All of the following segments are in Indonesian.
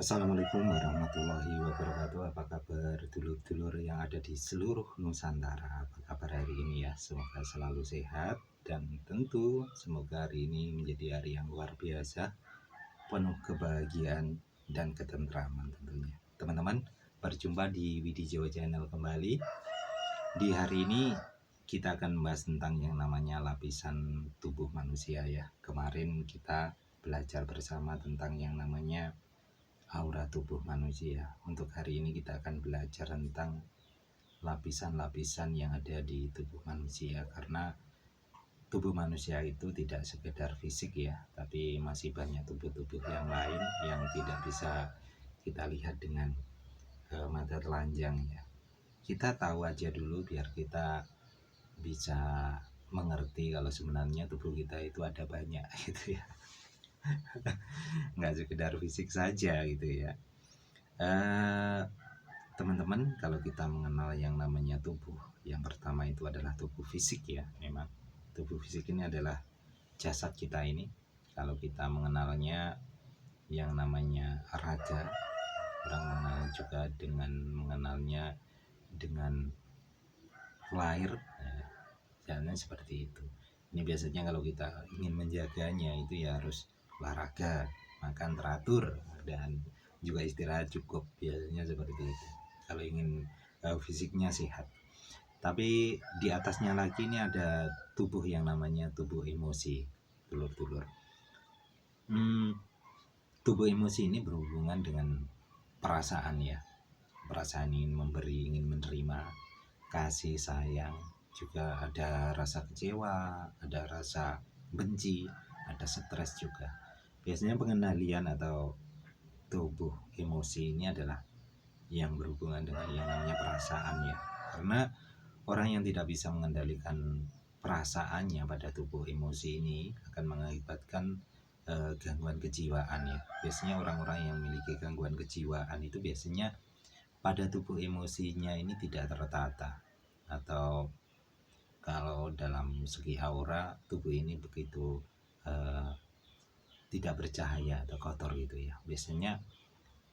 Assalamualaikum warahmatullahi wabarakatuh. Apa kabar dulur-dulur yang ada di seluruh Nusantara? Apa kabar hari ini ya? Semoga selalu sehat dan tentu semoga hari ini menjadi hari yang luar biasa, penuh kebahagiaan dan ketentraman tentunya. Teman-teman, berjumpa di Widi Jawa Channel kembali. Di hari ini kita akan membahas tentang yang namanya lapisan tubuh manusia ya. Kemarin kita belajar bersama tentang yang namanya aura tubuh manusia. Untuk hari ini kita akan belajar tentang lapisan-lapisan yang ada di tubuh manusia, karena tubuh manusia itu tidak sekedar fisik ya, tapi masih banyak tubuh-tubuh yang lain yang tidak bisa kita lihat dengan mata telanjang ya. Kita tahu aja dulu biar kita bisa mengerti kalau sebenarnya tubuh kita itu ada banyak gitu ya. Nggak sekedar fisik saja gitu ya. Teman-teman, kalau kita mengenal yang namanya tubuh, yang pertama itu adalah tubuh fisik ya. Memang tubuh fisik ini adalah jasad kita ini. Kalau kita mengenalnya yang namanya raga, orang mengenal juga dengan mengenalnya dengan lahir, jalannya seperti itu. Ini biasanya kalau kita ingin menjaganya itu ya harus olahraga, makan teratur, dan juga istirahat cukup, biasanya seperti itu kalau ingin fisiknya sehat. Tapi di atasnya lagi ini ada tubuh yang namanya tubuh emosi, dulur-dulur. Tubuh emosi ini berhubungan dengan perasaan ya. Perasaan ingin memberi, ingin menerima, kasih sayang, juga ada rasa kecewa, ada rasa benci, ada stres juga. Biasanya pengendalian atau tubuh emosi ini adalah yang berhubungan dengan yang namanya perasaan ya. Karena orang yang tidak bisa mengendalikan perasaannya pada tubuh emosi ini akan mengakibatkan gangguan kejiwaan ya. Biasanya orang-orang yang memiliki gangguan kejiwaan itu biasanya pada tubuh emosinya ini tidak tertata, atau kalau dalam segi aura tubuh ini begitu tidak bercahaya atau kotor gitu ya. Biasanya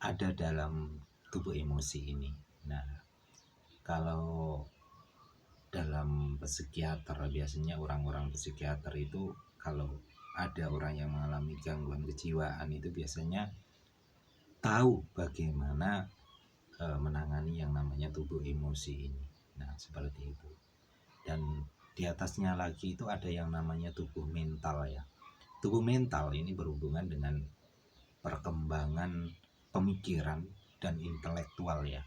ada dalam tubuh emosi ini. Nah, kalau dalam psikiater, biasanya orang-orang psikiater itu kalau ada orang yang mengalami gangguan kejiwaan itu biasanya tahu bagaimana menangani yang namanya tubuh emosi ini. Nah, seperti itu. Dan di atasnya lagi itu ada yang namanya tubuh mental ya. Tubuh mental ini berhubungan dengan perkembangan pemikiran dan intelektual ya.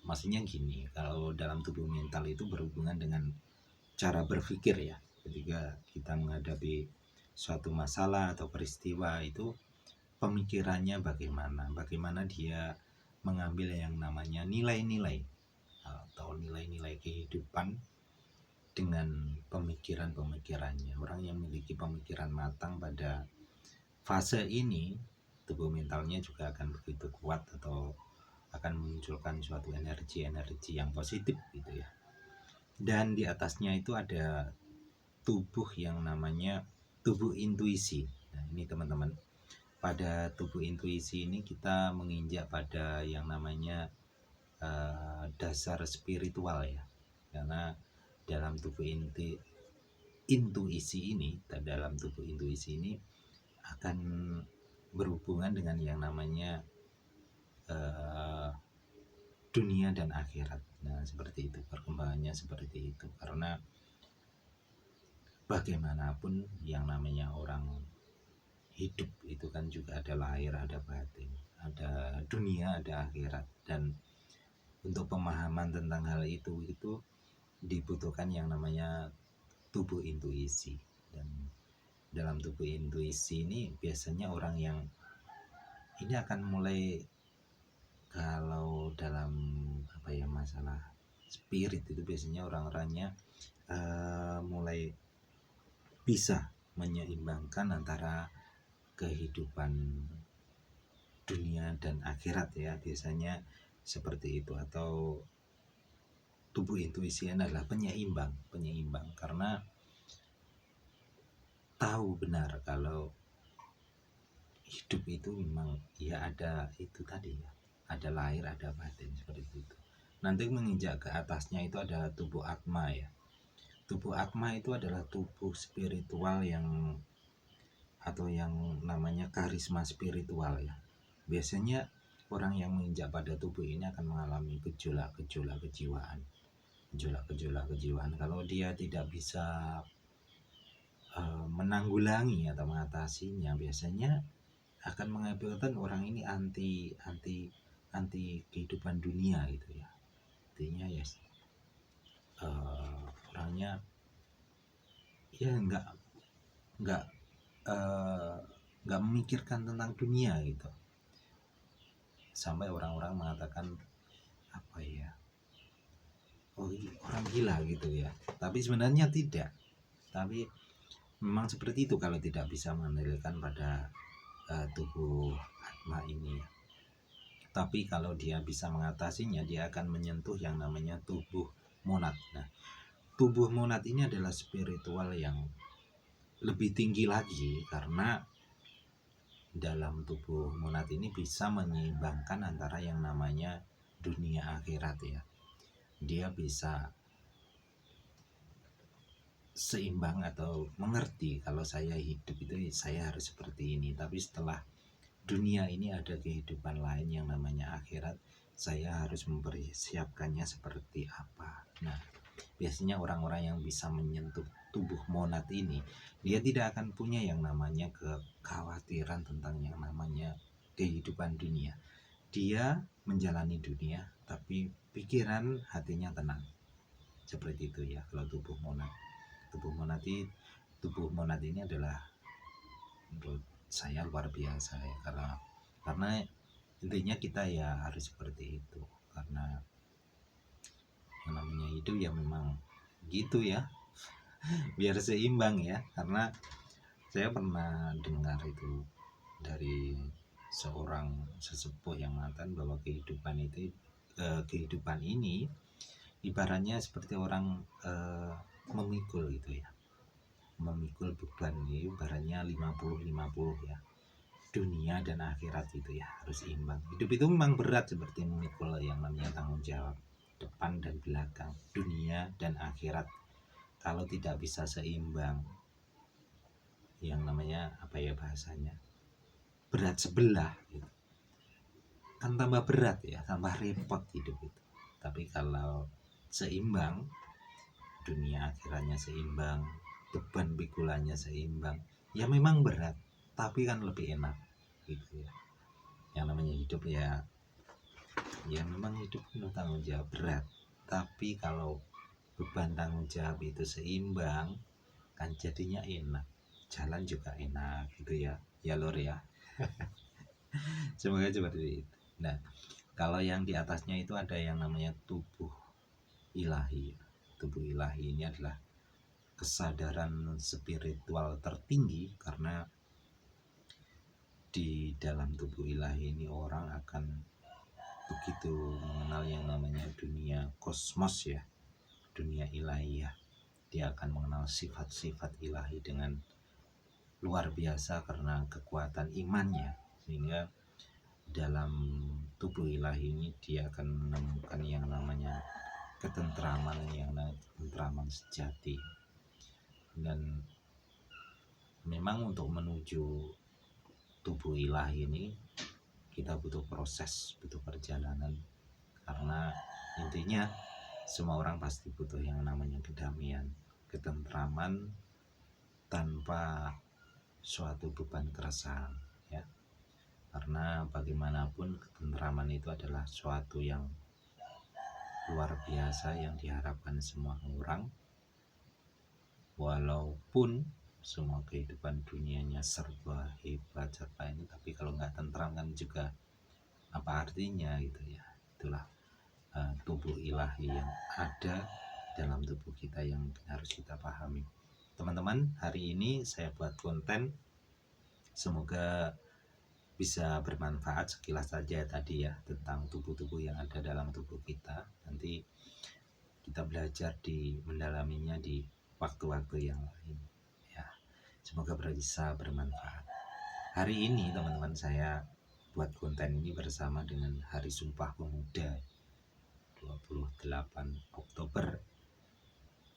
Maksudnya gini, kalau dalam tubuh mental itu berhubungan dengan cara berpikir ya. Ketika kita menghadapi suatu masalah atau peristiwa itu, pemikirannya bagaimana dia mengambil yang namanya nilai-nilai atau nilai-nilai kehidupan dengan pemikiran-pemikirannya. Orang yang memiliki pemikiran matang pada fase ini, tubuh mentalnya juga akan begitu kuat atau akan memunculkan suatu energi-energi yang positif gitu ya. Dan di atasnya itu ada tubuh yang namanya tubuh intuisi. Nah, ini teman-teman, pada tubuh intuisi ini kita menginjak pada yang namanya dasar spiritual ya. Karena dalam tubuh intuisi ini akan berhubungan dengan yang namanya dunia dan akhirat. Nah, seperti itu, perkembangannya seperti itu. Karena bagaimanapun yang namanya orang hidup itu kan juga ada lahir, ada batin, ada dunia, ada akhirat. Dan untuk pemahaman tentang hal itu dibutuhkan yang namanya tubuh intuisi. Dan dalam tubuh intuisi ini biasanya orang yang ini akan mulai, kalau dalam masalah spirit itu biasanya orang-orangnya mulai bisa menyeimbangkan antara kehidupan dunia dan akhirat ya, biasanya seperti itu. Atau tubuh intuisi adalah penyeimbang karena tahu benar kalau hidup itu memang ya ada itu tadi ya, ada lahir ada batin seperti itu. Nanti menginjak ke atasnya itu ada tubuh atma ya. Tubuh atma itu adalah tubuh spiritual yang atau yang namanya karisma spiritual ya. Biasanya orang yang menginjak pada tubuh ini akan mengalami gejolak-gejolak kejiwaan. Gejolak-gejolak kejiwaan kalau dia tidak bisa menanggulangi atau mengatasinya, biasanya akan mengakibatkan orang ini anti anti anti kehidupan dunia gitu ya. Artinya ya orangnya ya nggak eh, nggak memikirkan tentang dunia gitu, sampai orang-orang mengatakan apa ya, oh orang gila gitu ya, tapi sebenarnya tidak. Tapi memang seperti itu kalau tidak bisa mengendalikan pada tubuh atma ini ya. Tapi kalau dia bisa mengatasinya, dia akan menyentuh yang namanya tubuh monad. Nah, tubuh monad ini adalah spiritual yang lebih tinggi lagi, karena dalam tubuh monad ini bisa menyeimbangkan antara yang namanya dunia akhirat ya. Dia bisa seimbang atau mengerti kalau saya hidup itu saya harus seperti ini, tapi setelah dunia ini ada kehidupan lain yang namanya akhirat, saya harus mempersiapkannya seperti apa. Nah, biasanya orang-orang yang bisa menyentuh tubuh monad ini, dia tidak akan punya yang namanya kekhawatiran tentang yang namanya kehidupan dunia. Dia menjalani dunia tapi pikiran hatinya tenang, seperti itu ya. Kalau tubuh monad ini adalah menurut saya luar biasa ya, karena intinya kita ya harus seperti itu, karena yang namanya hidup ya memang gitu ya, biar seimbang ya. Karena saya pernah dengar itu dari seorang sesepuh yang mengatakan bahwa kehidupan ini ibaratnya seperti orang memikul gitu ya, memikul beban ini ibaratnya 50-50 ya, dunia dan akhirat itu ya harus imbang. Hidup itu memang berat seperti memikul yang namanya tanggung jawab depan dan belakang, dunia dan akhirat. Kalau tidak bisa seimbang, yang namanya apa ya bahasanya, berat sebelah gitu, kan tambah berat ya, tambah repot hidup itu. Tapi kalau seimbang, dunia akhiratnya seimbang, beban pikulannya seimbang, ya memang berat tapi kan lebih enak gitu ya. Yang namanya hidup ya memang hidup penuh tanggung jawab, berat, tapi kalau beban tanggung jawab itu seimbang kan jadinya enak, jalan juga enak gitu ya, ya lor ya. Semoga seperti itu. Nah, kalau yang di atasnya itu ada yang namanya tubuh ilahi. Tubuh ilahi ini adalah kesadaran spiritual tertinggi, karena di dalam tubuh ilahi ini orang akan begitu mengenal yang namanya dunia kosmos ya, dunia ilahiyah. Dia akan mengenal sifat-sifat ilahi dengan luar biasa karena kekuatan imannya, sehingga dalam tubuh ilahi ini dia akan menemukan yang namanya ketentraman, yang namanya ketentraman sejati. Dan memang untuk menuju tubuh ilahi ini kita butuh proses, butuh perjalanan, karena intinya semua orang pasti butuh yang namanya kedamaian, ketentraman tanpa suatu beban keresahan ya. Karena bagaimanapun ketentraman itu adalah suatu yang luar biasa yang diharapkan semua orang. Walaupun semua kehidupan dunianya serba hebat serba ini, tapi kalau nggak tentram kan juga apa artinya gitu ya. Itulah tubuh ilahi yang ada dalam tubuh kita yang harus kita pahami. Teman-teman, hari ini saya buat konten, semoga bisa bermanfaat sekilas saja tadi ya, tentang tubuh-tubuh yang ada dalam tubuh kita. Nanti kita belajar mendalaminya di waktu-waktu yang lain ya. Semoga bisa bermanfaat. hari ini teman-teman saya buat konten ini bersama dengan Hari Sumpah Pemuda 28 Oktober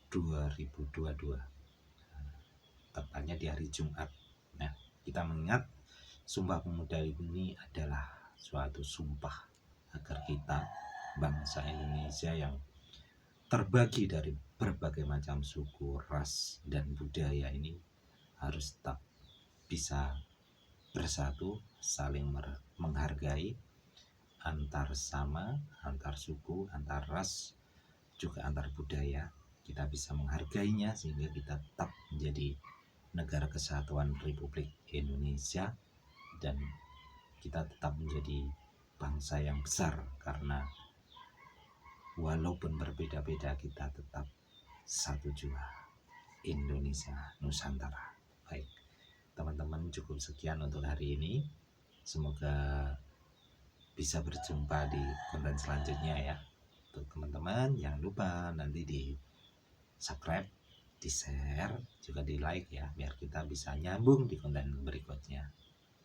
2022, tepatnya di hari Jumat. Nah, kita mengingat Sumpah Pemuda ini adalah suatu sumpah agar kita bangsa Indonesia yang terbagi dari berbagai macam suku, ras, dan budaya ini harus tetap bisa bersatu, saling menghargai antar sama, antar suku, antar ras, juga antar budaya. Kita bisa menghargainya sehingga kita tetap menjadi negara kesatuan Republik Indonesia, dan kita tetap menjadi bangsa yang besar karena walaupun berbeda-beda kita tetap satu jua, Indonesia Nusantara. Baik, teman-teman, cukup sekian untuk hari ini. Semoga bisa berjumpa di konten selanjutnya ya. Untuk teman-teman, jangan lupa nanti di subscribe, di share, juga di like ya, biar kita bisa nyambung di konten berikutnya.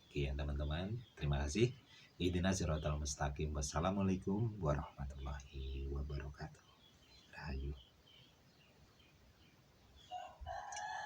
Oke ya teman-teman, terima kasih. Ihdinas siratal mustaqim. Wassalamualaikum warahmatullahi wabarakatuh. Rahayu.